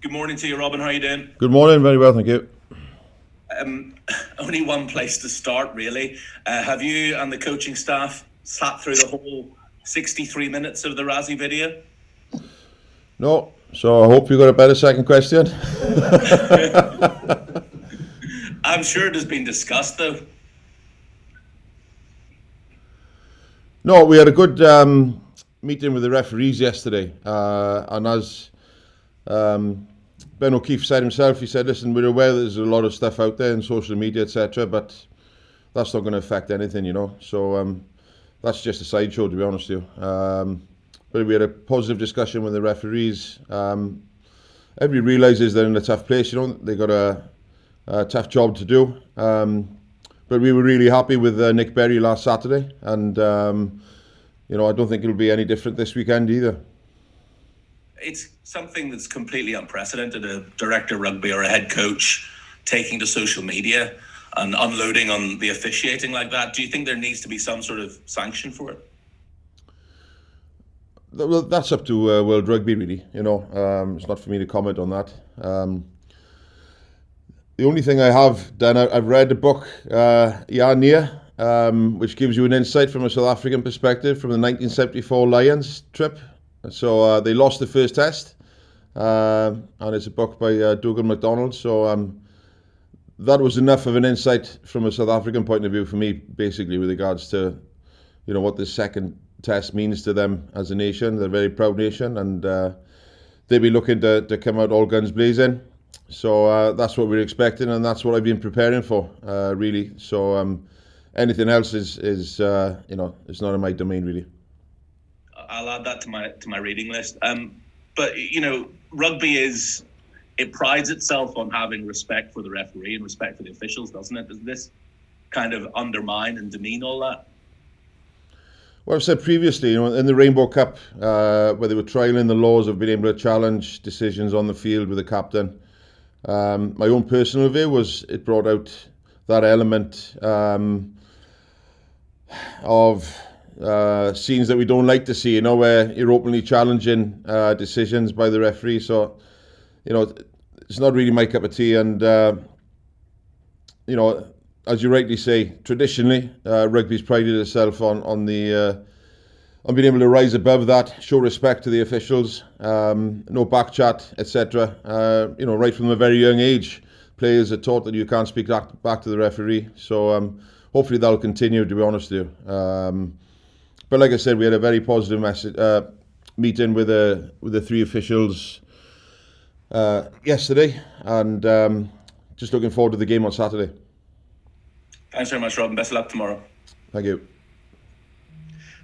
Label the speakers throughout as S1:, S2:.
S1: Good morning to you, Robin. How are you doing?
S2: Good morning, very well, thank you.
S1: Only one place to start, really. Have you and the coaching staff sat through the whole 63 minutes of the Rassie video?
S2: No, so I hope you got a better second question.
S1: I'm sure it has been discussed, though.
S2: No, we had a good meeting with the referees yesterday, and as Ben O'Keefe said himself, he said, listen, we're aware there's a lot of stuff out there in social media, etc., but that's not going to affect anything, you know. So that's just a sideshow, to be honest with you. But we had a positive discussion with the referees. Everybody realises they're in a tough place, you know. They got a tough job to do. But we were really happy with Nick Berry last Saturday, and you know, I don't think it'll be any different this weekend either.
S1: It's something that's completely unprecedented, a director of rugby or a head coach taking to social media and unloading on the officiating like that. Do you think there needs to be some sort of sanction for it?
S2: Well, that's up to World Rugby, really. You know, it's not for me to comment on that. The only thing I have done, I've read a book, Nia, which gives you an insight from a South African perspective from the 1974 Lions trip. So they lost the first test, and it's a book by Dougal MacDonald. So that was enough of an insight from a South African point of view for me, basically, with regards to, you know, what the second test means to them as a nation. They're a very proud nation, and they'll be looking to come out all guns blazing. So that's what we're expecting, and that's what I've been preparing for, really. So anything else is you know, it's not in my domain, really.
S1: I'll add that to my reading list. But you know, rugby it prides itself on having respect for the referee and respect for the officials, doesn't it? Does this kind of undermine and demean all that?
S2: Well, I've said previously, you know, in the Rainbow Cup, where they were trialling the laws of being able to challenge decisions on the field with the captain, my own personal view was it brought out that element of scenes that we don't like to see, you know, where you're openly challenging decisions by the referee. So, you know, it's not really my cup of tea. And, you know, as you rightly say, traditionally, rugby's prided itself on being able to rise above that, show respect to the officials, no back chat, etc. You know, right from a very young age, players are taught that you can't speak back to the referee. So hopefully that'll continue, to be honest with you. But like I said, we had a very positive meeting with the three officials yesterday, and just looking forward to the game on Saturday.
S1: Thanks very much, Robin. Best of luck tomorrow.
S2: Thank you.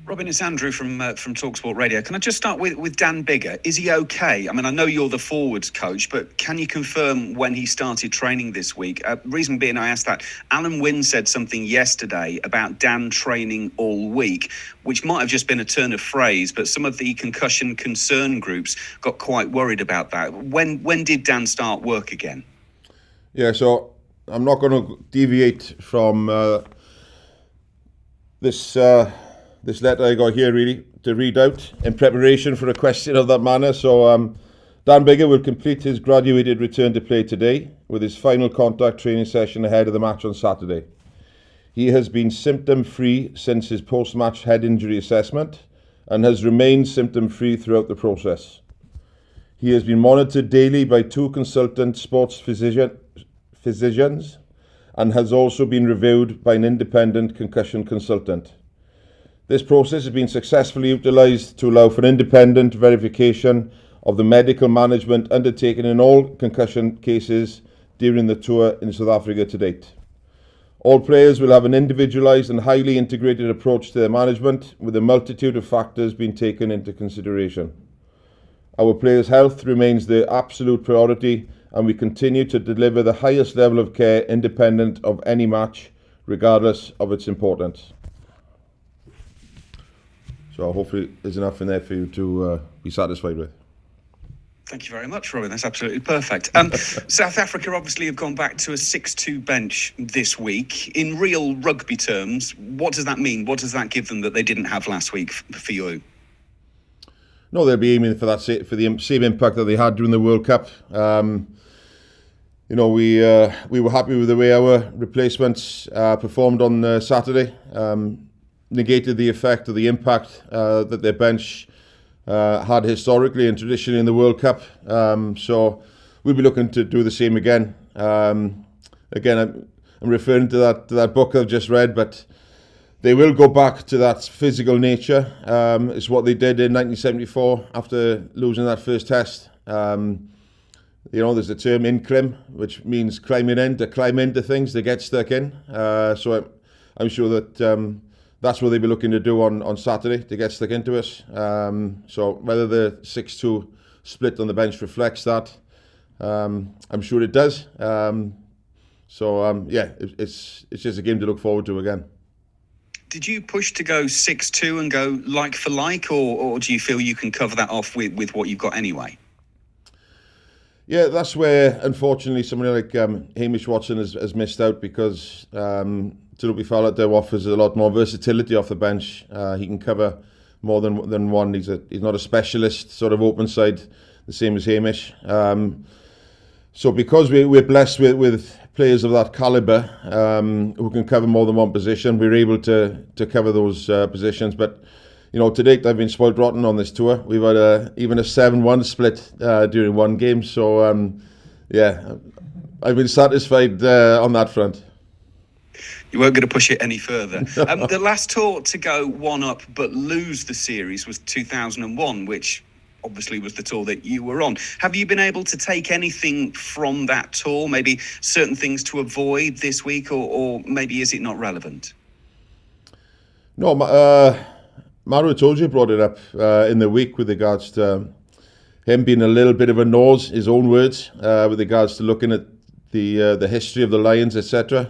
S3: Robin, it's Andrew from TalkSport Radio. Can I just start with Dan Biggar? Is he okay? I mean, I know you're the forwards coach, but can you confirm when he started training this week? Reason being I asked that, Alan Wynne said something yesterday about Dan training all week, which might have just been a turn of phrase, but some of the concussion concern groups got quite worried about that. When did Dan start work again?
S2: Yeah, so I'm not going to deviate from this letter I got here, really, to read out in preparation for a question of that manner. So Dan Biggar will complete his graduated return to play today with his final contact training session ahead of the match on Saturday. He has been symptom-free since his post-match head injury assessment and has remained symptom-free throughout the process. He has been monitored daily by 2 consultant sports physicians and has also been reviewed by an independent concussion consultant. This process has been successfully utilised to allow for independent verification of the medical management undertaken in all concussion cases during the tour in South Africa to date. All players will have an individualised and highly integrated approach to their management, with a multitude of factors being taken into consideration. Our players' health remains the absolute priority, and we continue to deliver the highest level of care independent of any match, regardless of its importance. So hopefully there's enough in there for you to be satisfied with.
S3: Thank you very much, Robin. That's absolutely perfect. South Africa obviously have gone back to a 6-2 bench this week. In real rugby terms, what does that mean? What does that give them that they didn't have last week for you?
S2: no, they'll be aiming for that for the same impact that they had during the World Cup. You know, we were happy with the way our replacements performed on Saturday. Negated the effect of the impact that their bench had historically and traditionally in the World Cup. So we'll be looking to do the same again. Again, I'm referring to that book I've just read, but they will go back to that physical nature. It's what they did in 1974 after losing that first test. You know, there's the term inclim, which means climbing in, to climb into things, to get stuck in. So I'm sure that that's what they'll be looking to do on Saturday, to get stuck into us. So whether the 6-2 split on the bench reflects that, I'm sure it does. Yeah, it's just a game to look forward to again.
S3: Did you push to go 6-2 and go like for like, or do you feel you can cover that off with what you've got anyway?
S2: Yeah, that's where, unfortunately, somebody like Hamish Watson has missed out, because Talupi Falata offers a lot more versatility off the bench. He can cover more than one. He's not a specialist sort of open side, the same as Hamish. So because we're blessed with players of that calibre who can cover more than one position, we're able to cover those positions. But you know, to date, I've been spoiled rotten on this tour. We've had even a 7-1 split during one game. So yeah, I've been satisfied on that front.
S3: You weren't going to push it any further. The last tour to go one up but lose the series was 2001, which obviously was the tour that you were on. Have you been able to take anything from that tour? Maybe certain things to avoid this week, or maybe is it not relevant?
S2: No, Maru Itoje brought it up in the week with regards to him being a little bit of a nose, his own words, with regards to looking at the history of the Lions, etc.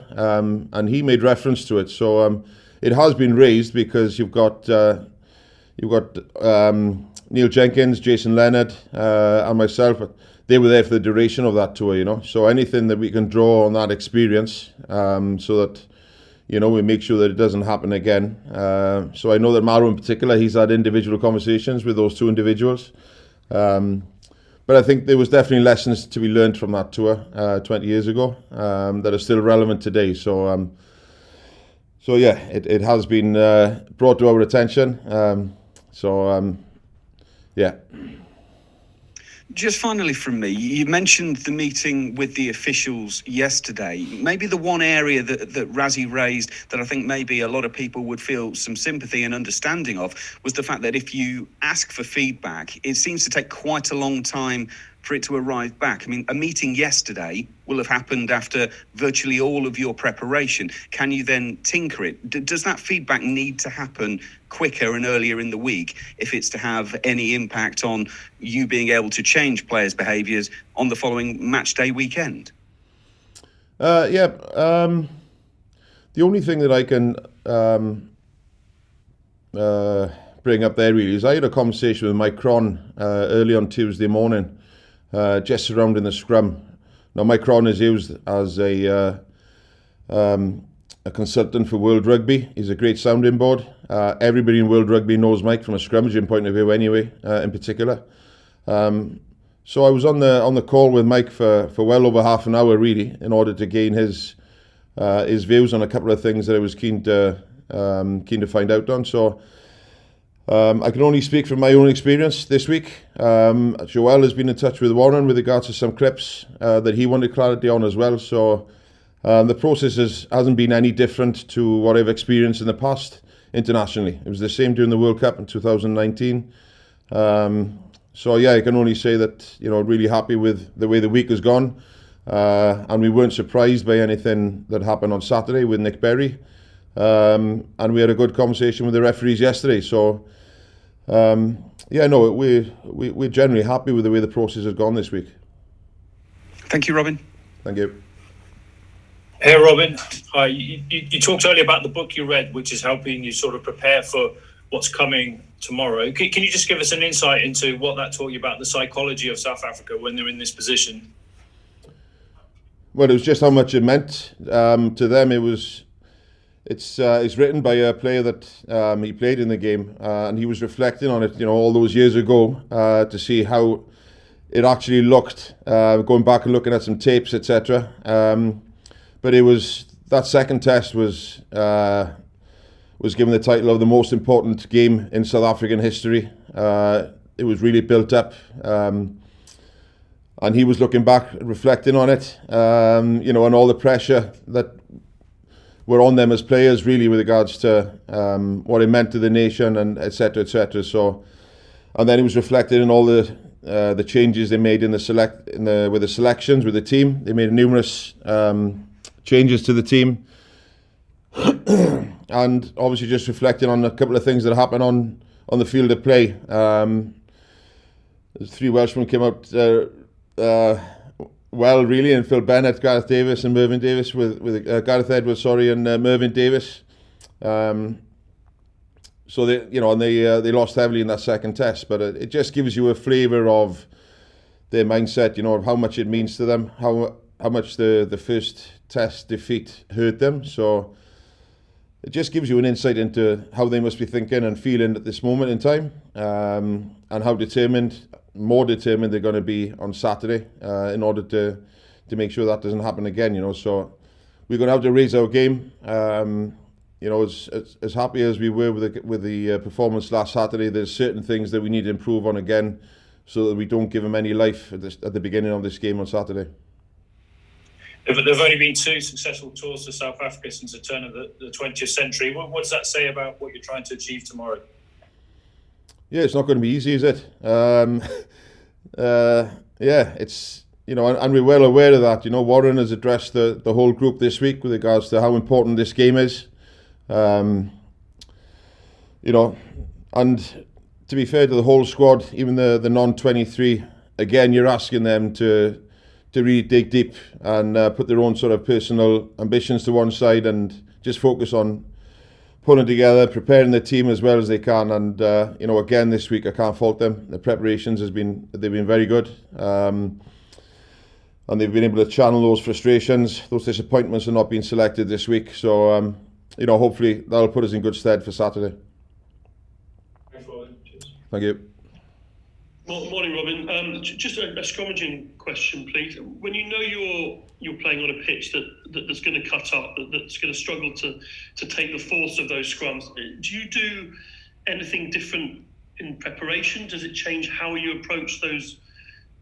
S2: And he made reference to it. So it has been raised, because you've got Neil Jenkins, Jason Leonard, and myself. They were there for the duration of that tour, you know. So anything that we can draw on that experience, so that, you know, we make sure that it doesn't happen again. So I know that Maru in particular, he's had individual conversations with those two individuals. But I think there was definitely lessons to be learned from that tour 20 years ago that are still relevant today. So yeah, it has been brought to our attention. Yeah.
S3: Just finally from me, you mentioned the meeting with the officials yesterday. Maybe the one area that Rassie raised that I think maybe a lot of people would feel some sympathy and understanding of was the fact that if you ask for feedback, it seems to take quite a long time for it to arrive back. I mean, a meeting yesterday will have happened after virtually all of your preparation. Can you then tinker it? Does that feedback need to happen quicker and earlier in the week if it's to have any impact on you being able to change players' behaviours on the following match day weekend?
S2: The only thing that I can bring up there really is I had a conversation with Mike Cron early on Tuesday morning, just surrounding the scrum. Now, Mike Cron is used as a consultant for World Rugby. He's a great sounding board. Everybody in World Rugby knows Mike from a scrummaging point of view anyway, in particular. So I was on the call with Mike for well over half an hour really, in order to gain his views on a couple of things that I was keen to find out on. So I can only speak from my own experience this week. Joel has been in touch with Warren with regards to some clips that he wanted clarity on as well. So the process hasn't been any different to what I've experienced in the past internationally. It was the same during the World Cup in 2019. So yeah, I can only say that, you know, really happy with the way the week has gone. And we weren't surprised by anything that happened on Saturday with Nick Berry. And we had a good conversation with the referees yesterday. So we're generally happy with the way the process has gone this week.
S3: Thank you, Robin.
S2: Thank you.
S4: Hey, Robin. Hi. You talked earlier about the book you read, which is helping you sort of prepare for what's coming tomorrow. Can you just give us an insight into what that taught you about the psychology of South Africa when they're in this position?
S2: Well, it was just how much it meant to them. It was it's written by a player that he played in the game, and he was reflecting on it, all those years ago, to see how it actually looked, going back and looking at some tapes, etc. But it was that second test was given the title of the most important game in South African history. It was really built up, and he was looking back, reflecting on it, and all the pressure that were on them as players, really, with regards to what it meant to the nation, and etc., etc. So, and then he was reflected in all the changes they made with the selections, with the team. They made numerous changes to the team, and obviously just reflecting on a couple of things that happened on the field of play. Three Welshmen came out well, really, and Phil Bennett, Gareth Davis, and Mervyn Davis, with Gareth Edwards, and Mervyn Davis. So they lost heavily in that second test, but it just gives you a flavour of their mindset, of how much it means to them, how much the first test defeat hurt them. So it just gives you an insight into how they must be thinking and feeling at this moment in time, and how more determined they're going to be on Saturday in order to make sure that doesn't happen again. So we're going to have to raise our game. As happy as we were with the performance last Saturday, there's certain things that we need to improve on again, so that we don't give them any life at the beginning of this game on Saturday.
S4: There've only been 2 successful tours to South Africa since the turn of the 20th century. What does that say about what you're trying to achieve tomorrow?
S2: Yeah, it's not going to be easy, is it? It's and we're well aware of that. Warren has addressed the whole group this week with regards to how important this game is. And to be fair to the whole squad, even the non-23, again, you're asking them to really dig deep and put their own sort of personal ambitions to one side and just focus on pulling together, preparing the team as well as they can. And again, this week I can't fault them. The preparations they've been very good, and they've been able to channel those frustrations, those disappointments of not being selected this week. So hopefully that'll put us in good stead for Saturday. Thank you.
S5: Morning, Robin. Just a scrummaging question, please. When you're playing on a pitch that's going to cut up, that's going to struggle to take the force of those scrums, do you do anything different in preparation? Does it change how you approach those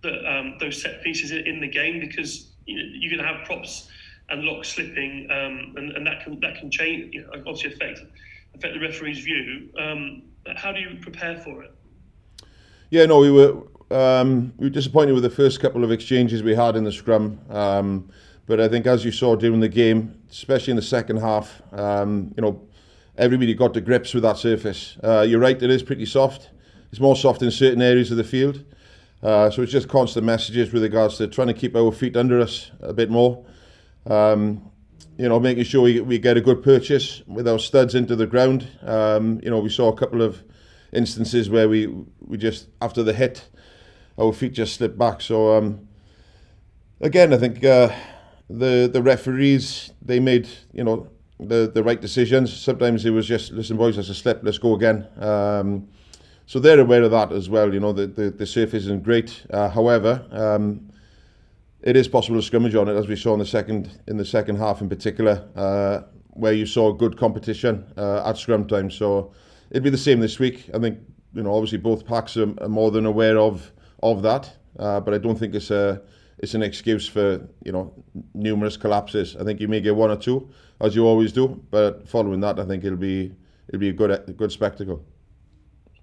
S5: set pieces in the game? Because you're going to have props and locks slipping, and that can change. Obviously affect the referee's view. How do you prepare for it?
S2: Yeah, no, we were disappointed with the first couple of exchanges we had in the scrum, but I think, as you saw during the game, especially in the second half, everybody got to grips with that surface. You're right, it is pretty soft. It's more soft in certain areas of the field, so it's just constant messages with regards to trying to keep our feet under us a bit more. Making sure we get a good purchase with our studs into the ground. We saw a couple of instances where we just, after the hit, our feet just slipped back. So again, I think the referees, they made the right decisions. Sometimes it was just, listen boys, that's a slip, let's go again. So they're aware of that as well. The surface isn't great. However, it is possible to scrimmage on it, as we saw in the second half in particular, where you saw good competition at scrum time. So it'll be the same this week. I think obviously both packs are more than aware of that, but I don't think it's an excuse for numerous collapses. I think you may get one or two, as you always do, but following that, I think it'll be a good spectacle.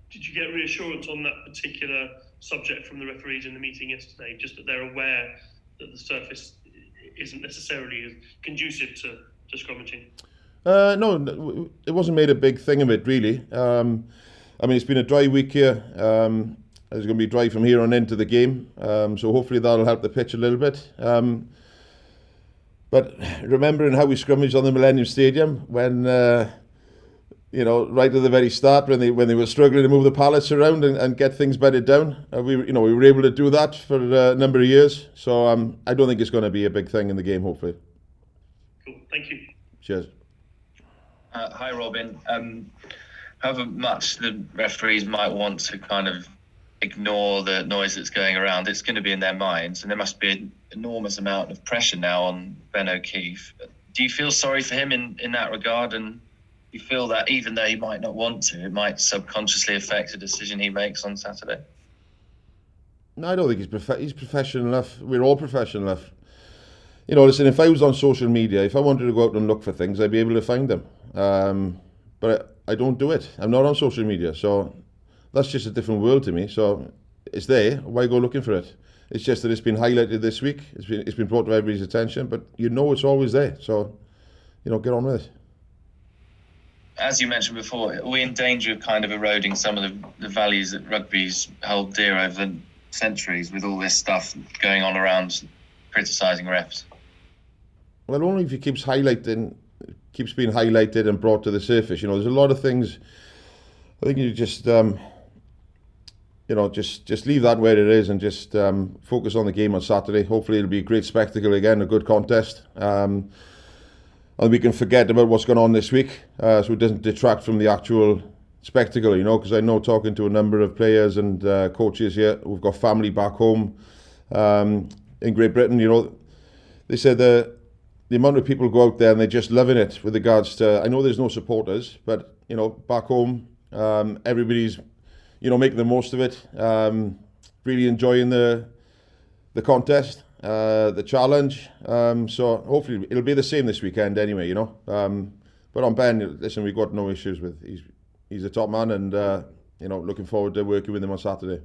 S5: Did you get reassurance on that particular subject from the referees in the meeting yesterday, just that they're aware that the surface isn't necessarily as conducive to scrummaging?
S2: No, it wasn't made a big thing of it, really. It's been a dry week here. It's going to be dry from here on into the game, so hopefully that'll help the pitch a little bit. But remembering how we scrummaged on the Millennium Stadium when, right at the very start, when they were struggling to move the pallets around and get things bedded down, we were able to do that for a number of years. So I don't think it's going to be a big thing in the game, hopefully.
S5: Cool, thank you.
S2: Cheers.
S6: Hi, Robin. However much the referees might want to kind of ignore the noise that's going around, it's going to be in their minds, and there must be an enormous amount of pressure now on Ben O'Keefe. Do you feel sorry for him in that regard, and you feel that even though he might not want to, it might subconsciously affect the decision he makes on Saturday?
S2: No, I don't think he's professional enough. We're all professional enough. You know, listen, if I was on social media, if I wanted to go out and look for things, I'd be able to find them. But I don't do it. I'm not on social media, so that's just a different world to me. So it's there. Why go looking for it? It's just that it's been highlighted this week. It's been brought to everybody's attention, but you know it's always there. So, you know, get on with it.
S6: As you mentioned before, are we in danger of kind of eroding some of the values that rugby's held dear over the centuries with all this stuff going on around criticising refs?
S2: Well, only if it keeps being highlighted and brought to the surface. You know, there's a lot of things. I think you just, just leave that where it is and just focus on the game on Saturday. Hopefully, it'll be a great spectacle again, a good contest. And we can forget about what's going on this week, so it doesn't detract from the actual spectacle, you know, because I know, talking to a number of players and coaches here who've got family back home in Great Britain, you know, they said the amount of people go out there and they're just loving it with regards to, I know there's no supporters, but, you know, back home, everybody's, you know, making the most of it, really enjoying the contest. The challenge, so hopefully it'll be the same this weekend anyway, you know. But on Ben, listen, we've got no issues with. He's a top man, and you know, looking forward to working with him on Saturday.